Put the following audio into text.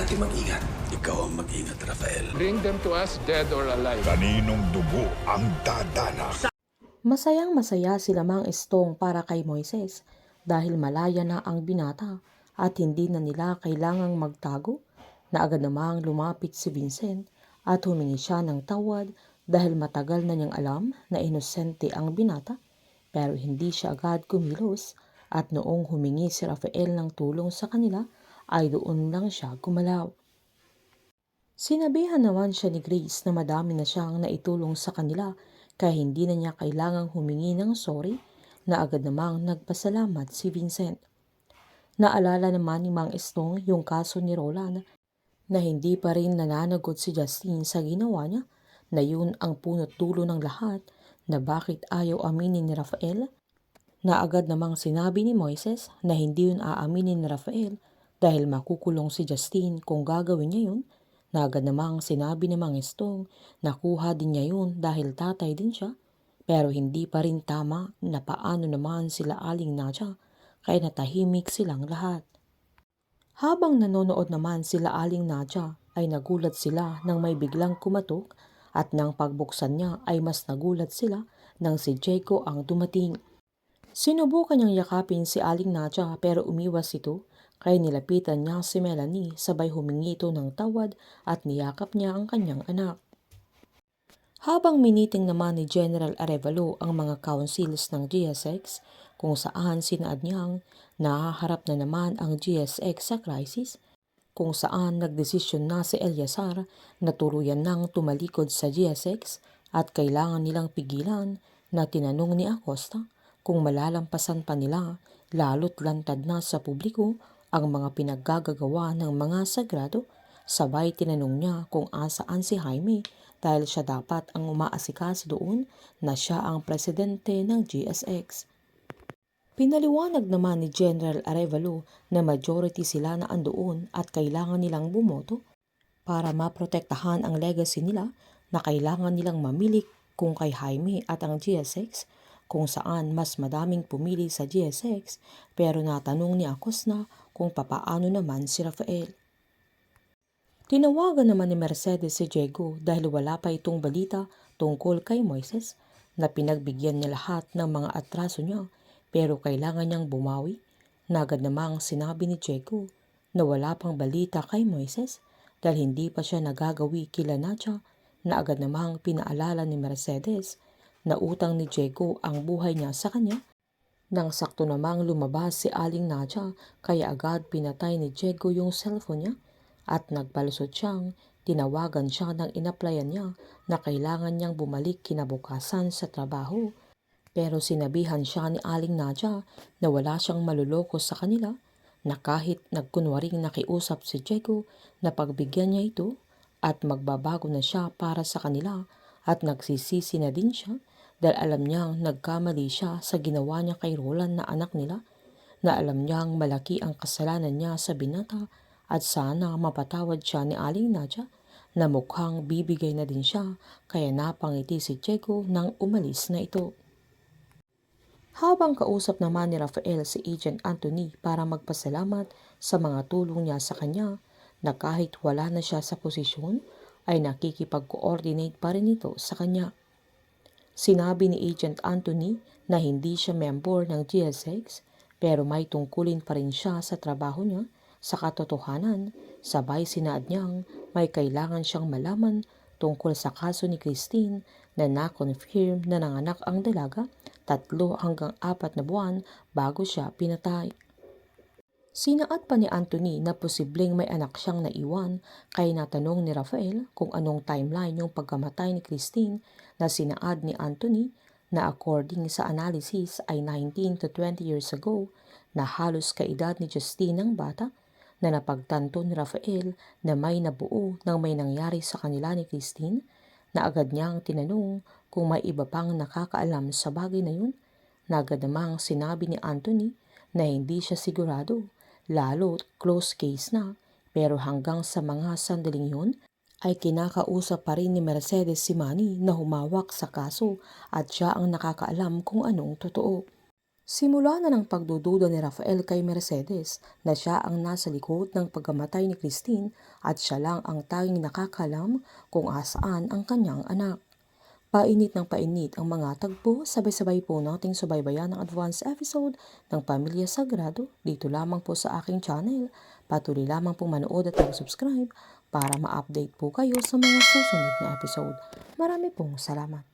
natin mag-ingat. Ikaw ang mag-ingat, Rafael. Bring them to us, dead or alive. Kaninong dugo ang dadana? Masayang-masaya sila Mang Estong para kay Moises dahil malaya na ang binata at hindi na nila kailangang magtago na agad namang lumapit si Vincent at humingi siya ng tawad dahil matagal na niyang alam na inosente ang binata pero hindi siya agad kumilos at noong humingi si Rafael ng tulong sa kanila ay doon lang siya gumalaw. Sinabihan naman siya ni Grace na madami na siyang naitulong sa kanila kaya hindi na niya kailangang humingi ng sorry na agad namang nagpasalamat si Vincent. Naalala naman ni Mang Estong yung kaso ni Roland na hindi pa rin nananagot si Justine sa ginawa niya na yun ang punot dulo ng lahat na bakit ayaw aminin ni Rafael na agad namang sinabi ni Moises na hindi yun aaminin ni Rafael dahil makukulong si Justine kung gagawin niya yun na agad namang sinabi ni Mang Estong na kuha din niya yun dahil tatay din siya pero hindi pa rin tama na paano naman sila Aling Nadia kaya natahimik silang lahat. Habang nanonood naman sila Aling Nadia ay nagulat sila nang may biglang kumatok at nang pagbuksan niya ay mas nagulat sila nang si Jaco ang dumating. Sinubukan niyang yakapin si Aling Nadia pero umiwas ito kaya nilapitan niya si Melanie sabay humingi ito ng tawad at niyakap niya ang kanyang anak. Habang miniting naman ni General Arevalo ang mga councils ng GSX kung saan sinaad niyang nahaharap na naman ang GSX sa crisis, kung saan nagdesisyon na si Eliazar na tuluyan nang tumalikod sa GSX at kailangan nilang pigilan na tinanong ni Acosta kung malalampasan pa nila lalo't lantad na sa publiko ang mga pinaggagawa ng mga sagrado, sabay tinanong niya kung asaan si Jaime dahil siya dapat ang umaasikaso doon na siya ang presidente ng GSX. Pinaliwanag naman ni General Arevalo na majority sila na andoon at kailangan nilang bumoto para maprotektahan ang legacy nila na kailangan nilang mamili kung kay Jaime at ang GSX kung saan mas madaming pumili sa GSX pero natanong ni Acosta kung papaano naman si Rafael. Tinawagan naman ni Mercedes si Diego dahil wala pa itong balita tungkol kay Moises na pinagbigyan niya lahat ng mga atraso niya pero kailangan niyang bumawi na agad namang sinabi ni Diego na wala pang balita kay Moises dahil hindi pa siya nagagawi kila Nadia na agad namang pinaalala ni Mercedes na utang ni Diego ang buhay niya sa kanya. Nang sakto namang lumabas si Aling Nadia kaya agad pinatay ni Diego yung cellphone niya at nagpalusot siyang tinawagan siya ng inaplayan niya na kailangan niyang bumalik kinabukasan sa trabaho. Pero sinabihan siya ni Aling Nadia na wala siyang maluloko sa kanila na kahit nagkunwaring nakiusap si Diego na pagbigyan niya ito at magbabago na siya para sa kanila at nagsisisi na din siya dahil alam niyang nagkamali siya sa ginawa niya kay Roland na anak nila, na alam niyang malaki ang kasalanan niya sa binata at sana mapatawad siya ni Aling Nadia na mukhang bibigay na din siya kaya napangiti si Diego nang umalis na ito. Habang kausap naman ni Rafael si Agent Anthony para magpasalamat sa mga tulong niya sa kanya na kahit wala na siya sa posisyon ay nakikipag-coordinate pa rin ito sa kanya. Sinabi ni Agent Anthony na hindi siya member ng GSX pero may tungkulin pa rin siya sa trabaho niya sa katotohanan, sabay sinaad niyang may kailangan siyang malaman tungkol sa kaso ni Christine na na-confirm na nanganak ang dalaga 3 hanggang 4 na buwan bago siya pinatay. Sinaad pa ni Anthony na posibleng may anak siyang naiwan kaya natanong ni Rafael kung anong timeline yung pagkamatay ni Christine na sinaad ni Anthony na according sa analysis ay 19 to 20 years ago na halos kaedad ni Justine ng bata na napagtanto ni Rafael na may nabuo nang may nangyari sa kanila ni Christine na agad niyang tinanong kung may iba pang nakakaalam sa bagay na yun na agad namang sinabi ni Anthony na hindi siya sigurado lalo close case na pero hanggang sa mga sandaling yun ay kinakausap pa rin ni Mercedes si Manny na humawak sa kaso at siya ang nakakaalam kung anong totoo. Simula na ng pagdududa ni Rafael kay Mercedes na siya ang nasa likod ng pagkamatay ni Christine at siya lang ang tanging nakakalam kung asaan ang kanyang anak. Painit ng painit ang mga tagpo, sabay-sabay po nating subaybayan ang advance episode ng Pamilya Sagrado dito lamang po sa aking channel. Patuloy lamang po manood at mag-subscribe para ma-update po kayo sa mga susunod na episode. Marami pong salamat.